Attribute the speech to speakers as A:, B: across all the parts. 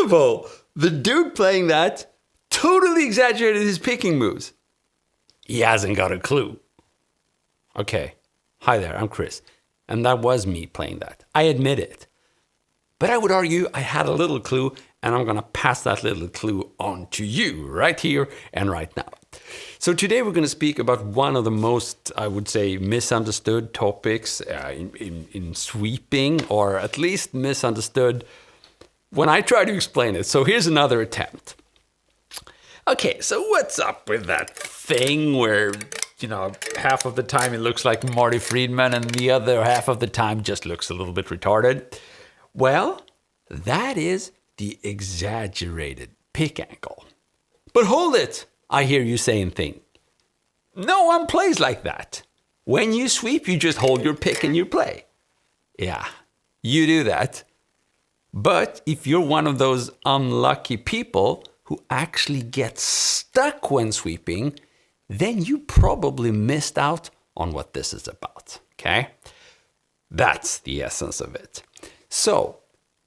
A: laughable. The dude playing that totally exaggerated his picking moves. He hasn't got a clue. Okay, hi there, I'm Chris. And that was me playing that. I admit it. But I would argue I had a little clue, and I'm going to pass that little clue on to you right here and right now. So today we're going to speak about one of the most, I would say, misunderstood topics in sweeping, or at least misunderstood when I try to explain it. So here's another attempt. Okay, so what's up with that thing where, half of the time it looks like Marty Friedman and the other half of the time just looks a little bit retarded? Well, that is the exaggerated pick angle. But hold it, I hear you saying thing. No one plays like that. When you sweep, you just hold your pick and you play. Yeah, you do that. But if you're one of those unlucky people who actually get stuck when sweeping, then you probably missed out on what this is about, okay? That's the essence of it. So,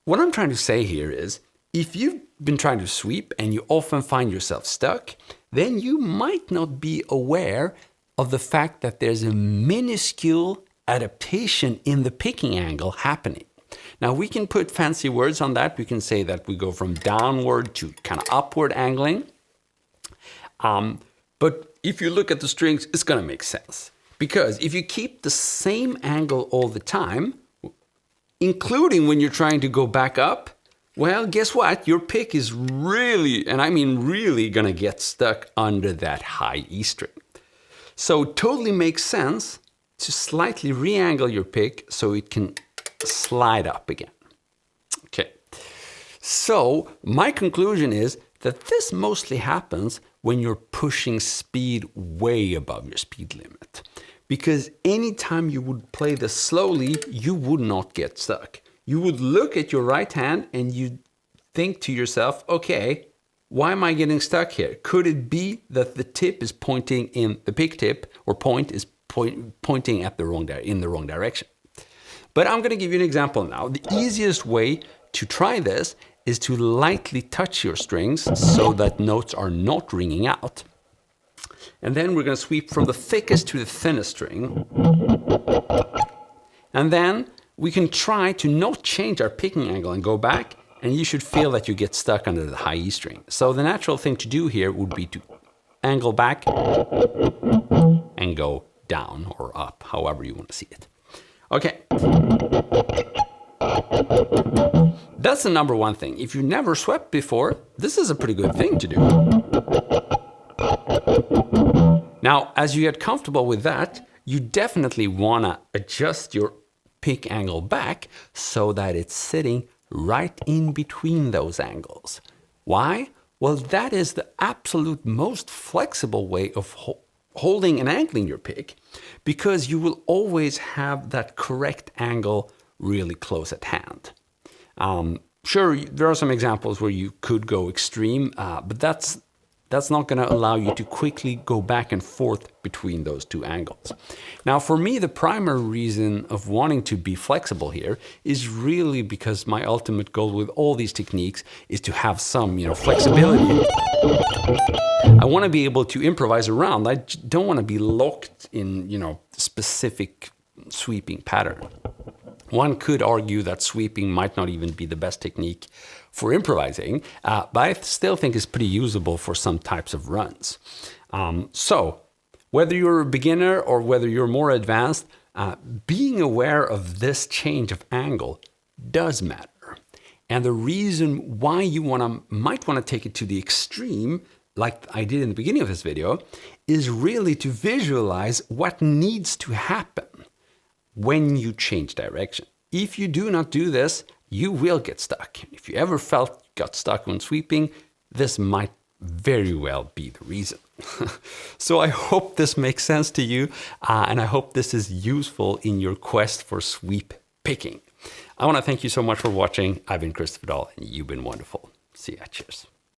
A: what I'm trying to say here is, if you've been trying to sweep and you often find yourself stuck, then you might not be aware of the fact that there's a minuscule adaptation in the picking angle happening. Now, we can put fancy words on that. We can say that we go from downward to kind of upward angling. But if you look at the strings, it's going to make sense. Because if you keep the same angle all the time, including when you're trying to go back up, well, guess what? Your pick is really, and I mean really, going to get stuck under that high E string. So it totally makes sense to slightly re-angle your pick so it can slide up again. Okay. So my conclusion is that this mostly happens when you're pushing speed way above your speed limit. Because anytime you would play this slowly, you would not get stuck. You would look at your right hand and you'd think to yourself, okay, why am I getting stuck here? Could it be that the tip is pointing in, the pick tip or point is pointing at in the wrong direction? But I'm going to give you an example now. The easiest way to try this is to lightly touch your strings so that notes are not ringing out. And then we're going to sweep from the thickest to the thinnest string. And then we can try to not change our picking angle and go back, and you should feel that you get stuck under the high E string. So the natural thing to do here would be to angle back and go down or up, however you want to see it. Okay. That's the number one thing. If you never swept before, this is a pretty good thing to do. Now, as you get comfortable with that, you definitely want to adjust your pick angle back so that it's sitting right in between those angles. Why? Well, that is the absolute most flexible way of holding and angling your pick, because you will always have that correct angle really close at hand. Sure, there are some examples where you could go extreme, but that's not going to allow you to quickly go back and forth between those two angles. Now, for me, the primary reason of wanting to be flexible here is really because my ultimate goal with all these techniques is to have some, flexibility. I want to be able to improvise around. I don't want to be locked in, specific sweeping pattern. One could argue that sweeping might not even be the best technique for improvising, but I still think it's pretty usable for some types of runs. So, whether you're a beginner or whether you're more advanced, being aware of this change of angle does matter. And the reason why you might want to take it to the extreme, like I did in the beginning of this video, is really to visualize what needs to happen when you change direction. If you do not do this, you will get stuck. If you ever got stuck when sweeping, this might very well be the reason. So I hope this makes sense to you, and I hope this is useful in your quest for sweep picking. I want to thank you so much for watching. I've been Christopher Dahl, and you've been wonderful. See ya. Cheers.